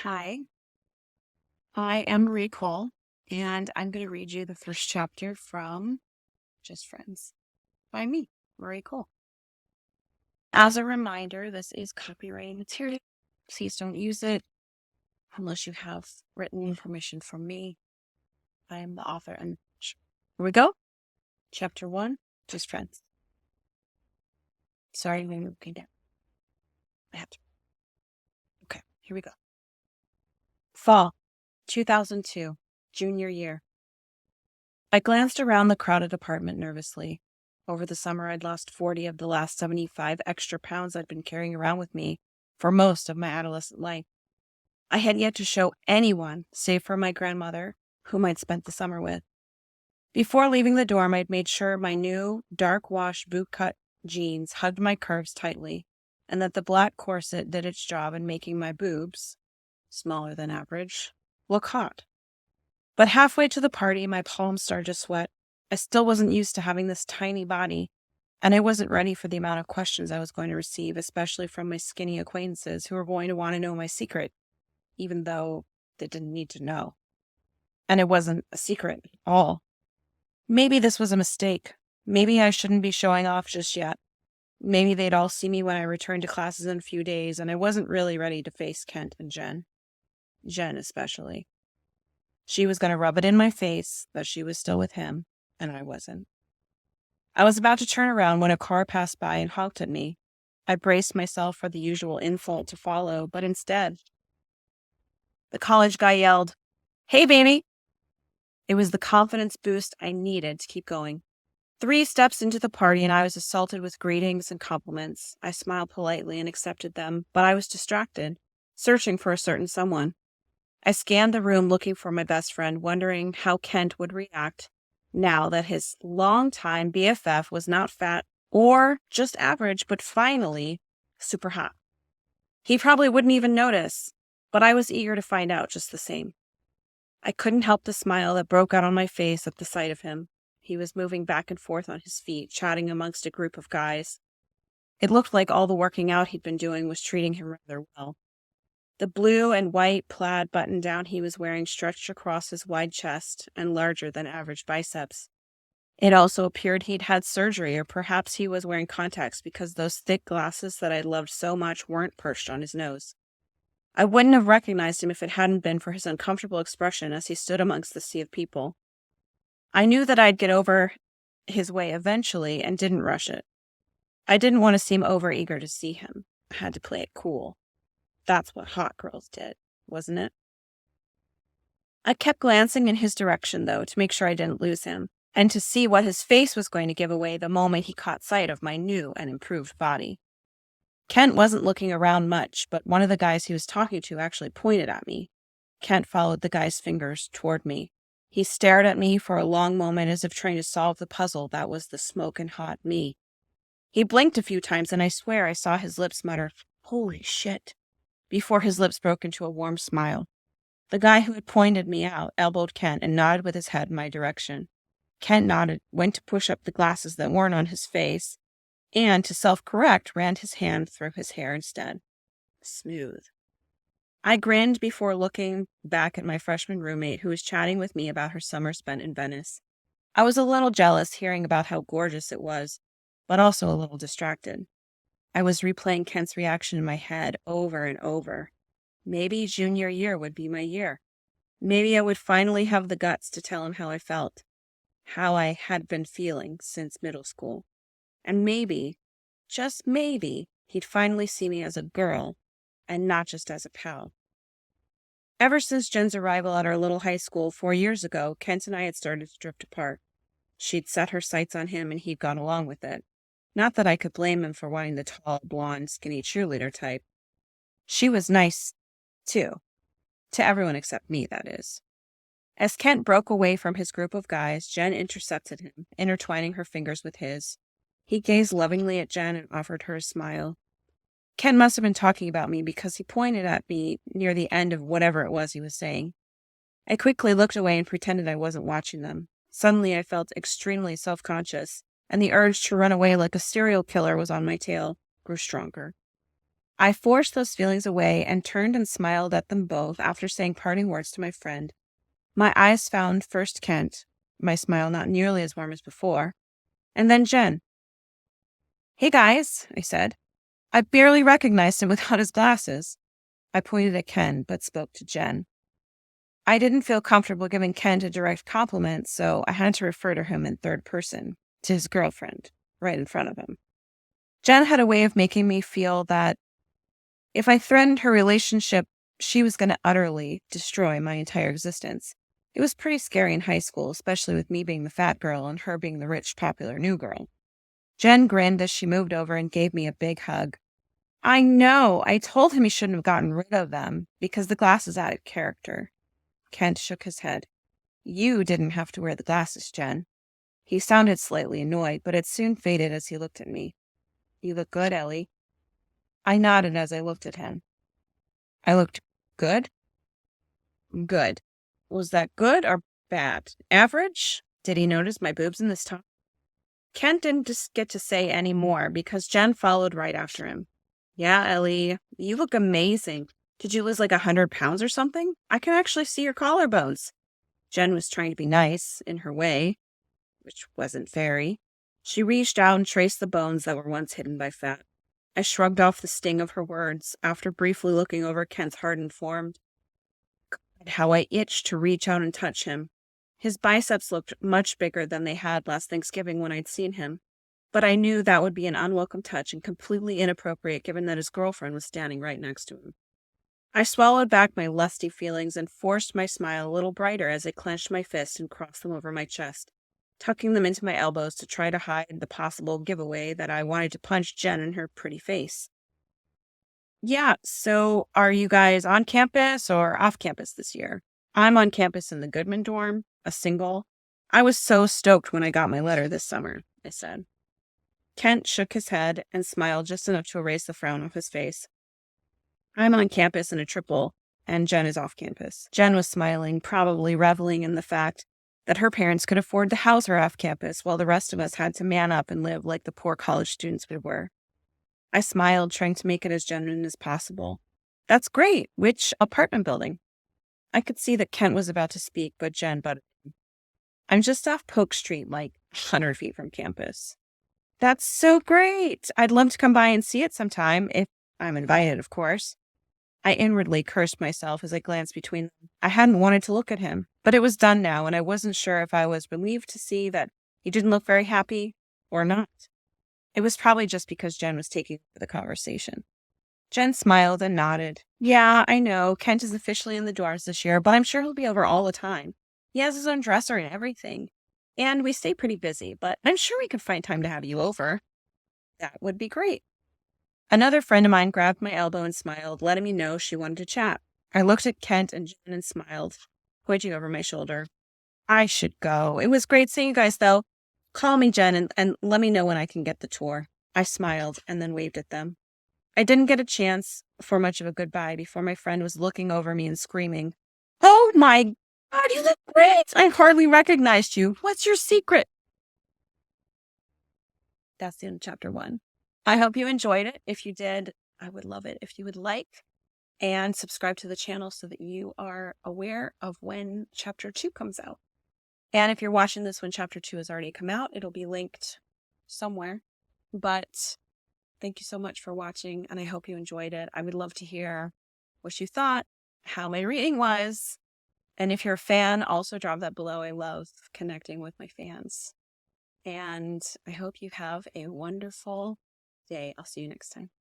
Hi, I am Marie Cole, and I'm going to read you the first chapter from Justfriends by me, Marie Cole. As a reminder, this is copyrighted material. Please don't use it unless you have written permission from me. I am the author. And here we go. Chapter 1, Justfriends. Sorry, I'm looking down. I have to. Okay, here we go. Fall, 2002, junior year. I glanced around the crowded apartment nervously. Over the summer, I'd lost 40 of the last 75 extra pounds I'd been carrying around with me for most of my adolescent life. I had yet to show anyone, save for my grandmother, whom I'd spent the summer with. Before leaving the dorm, I'd made sure my new, dark-wash bootcut jeans hugged my curves tightly, and that the black corset did its job in making my boobs, smaller than average, look hot. But halfway to the party, my palms started to sweat. I still wasn't used to having this tiny body, and I wasn't ready for the amount of questions I was going to receive, especially from my skinny acquaintances who were going to want to know my secret, even though they didn't need to know. And it wasn't a secret at all. Maybe this was a mistake. Maybe I shouldn't be showing off just yet. Maybe they'd all see me when I returned to classes in a few days, and I wasn't really ready to face Kent and Jen. Jen especially. She was going to rub it in my face that she was still with him, and I wasn't. I was about to turn around when a car passed by and honked at me. I braced myself for the usual insult to follow, but instead, the college guy yelled, "Hey, baby!" It was the confidence boost I needed to keep going. 3 steps into the party, and I was assaulted with greetings and compliments. I smiled politely and accepted them, but I was distracted, searching for a certain someone. I scanned the room looking for my best friend, wondering how Kent would react now that his longtime BFF was not fat or just average, but finally super hot. He probably wouldn't even notice, but I was eager to find out just the same. I couldn't help the smile that broke out on my face at the sight of him. He was moving back and forth on his feet, chatting amongst a group of guys. It looked like all the working out he'd been doing was treating him rather well. The blue and white plaid button-down he was wearing stretched across his wide chest and larger than average biceps. It also appeared he'd had surgery, or perhaps he was wearing contacts because those thick glasses that I loved so much weren't perched on his nose. I wouldn't have recognized him if it hadn't been for his uncomfortable expression as he stood amongst the sea of people. I knew that I'd get over his way eventually and didn't rush it. I didn't want to seem overeager to see him. I had to play it cool. That's what hot girls did, wasn't it? I kept glancing in his direction, though, to make sure I didn't lose him, and to see what his face was going to give away the moment he caught sight of my new and improved body. Kent wasn't looking around much, but one of the guys he was talking to actually pointed at me. Kent followed the guy's fingers toward me. He stared at me for a long moment as if trying to solve the puzzle that was the smoking hot me. He blinked a few times, and I swear I saw his lips mutter, "Holy shit," before his lips broke into a warm smile. The guy who had pointed me out elbowed Kent and nodded with his head in my direction. Kent nodded, went to push up the glasses that weren't on his face, and, to self-correct, ran his hand through his hair instead. Smooth. I grinned before looking back at my freshman roommate who was chatting with me about her summer spent in Venice. I was a little jealous hearing about how gorgeous it was, but also a little distracted. I was replaying Kent's reaction in my head over and over. Maybe junior year would be my year. Maybe I would finally have the guts to tell him how I felt, how I had been feeling since middle school. And maybe, just maybe, he'd finally see me as a girl and not just as a pal. Ever since Jen's arrival at our little high school 4 years ago, Kent and I had started to drift apart. She'd set her sights on him and he'd gone along with it. Not that I could blame him for wanting the tall, blonde, skinny cheerleader type. She was nice, too. To everyone except me, that is. As Kent broke away from his group of guys, Jen intercepted him, intertwining her fingers with his. He gazed lovingly at Jen and offered her a smile. Ken must have been talking about me because he pointed at me near the end of whatever it was he was saying. I quickly looked away and pretended I wasn't watching them. Suddenly I felt extremely self-conscious, and the urge to run away like a serial killer was on my tail grew stronger. I forced those feelings away and turned and smiled at them both after saying parting words to my friend. My eyes found first Kent, my smile not nearly as warm as before, and then Jen. "Hey guys," I said. I barely recognized him without his glasses. I pointed at Ken, but spoke to Jen. I didn't feel comfortable giving Kent a direct compliment, so I had to refer to him in third person, to his girlfriend, right in front of him. Jen had a way of making me feel that if I threatened her relationship, she was going to utterly destroy my entire existence. It was pretty scary in high school, especially with me being the fat girl and her being the rich, popular new girl. Jen grinned as she moved over and gave me a big hug. I know, I told him he shouldn't have gotten rid of them because the glasses added character. Kent shook his head. You didn't have to wear the glasses, Jen. He sounded slightly annoyed, but it soon faded as he looked at me. You look good, Ellie. I nodded as I looked at him. I looked good? Good. Was that good or bad? Average? Did he notice my boobs in this top? Kent didn't just get to say any more because Jen followed right after him. Yeah, Ellie, you look amazing. Did you lose like 100 pounds or something? I can actually see your collarbones. Jen was trying to be nice in her way, which wasn't fairy. She reached out and traced the bones that were once hidden by fat. I shrugged off the sting of her words after briefly looking over Kent's hardened form. God, how I itched to reach out and touch him. His biceps looked much bigger than they had last Thanksgiving when I'd seen him, but I knew that would be an unwelcome touch and completely inappropriate given that his girlfriend was standing right next to him. I swallowed back my lusty feelings and forced my smile a little brighter as I clenched my fists and crossed them over my chest, tucking them into my elbows to try to hide the possible giveaway that I wanted to punch Jen in her pretty face. Yeah, so are you guys on campus or off campus this year? I'm on campus in the Goodman dorm, a single. I was so stoked when I got my letter this summer, I said. Kent shook his head and smiled just enough to erase the frown off his face. I'm on campus in a triple, and Jen is off campus. Jen was smiling, probably reveling in the fact that her parents could afford to house her off campus while the rest of us had to man up and live like the poor college students we were. I smiled, trying to make it as genuine as possible. That's great. Which apartment building? I could see that Kent was about to speak, but Jen butted in. I'm just off Polk Street, like 100 feet from campus. That's so great. I'd love to come by and see it sometime, if I'm invited, of course. I inwardly cursed myself as I glanced between them. I hadn't wanted to look at him, but it was done now, and I wasn't sure if I was relieved to see that he didn't look very happy or not. It was probably just because Jen was taking over the conversation. Jen smiled and nodded. Yeah, I know. Kent is officially in the dorms this year, but I'm sure he'll be over all the time. He has his own dresser and everything. And we stay pretty busy, but I'm sure we could find time to have you over. That would be great. Another friend of mine grabbed my elbow and smiled, letting me know she wanted to chat. I looked at Kent and Jen and smiled, pointing over my shoulder. I should go. It was great seeing you guys, though. Call me, Jen, and let me know when I can get the tour. I smiled and then waved at them. I didn't get a chance for much of a goodbye before my friend was looking over me and screaming, Oh my God, you look great! I hardly recognized you. What's your secret? That's the end of chapter 1. I hope you enjoyed it. If you did, I would love it if you would like and subscribe to the channel so that you are aware of when chapter 2 comes out. And if you're watching this when chapter 2 has already come out, it'll be linked somewhere. But thank you so much for watching, and I hope you enjoyed it. I would love to hear what you thought, how my reading was, and if you're a fan, also drop that below. I love connecting with my fans. And I hope you have a wonderful day. I'll see you next time.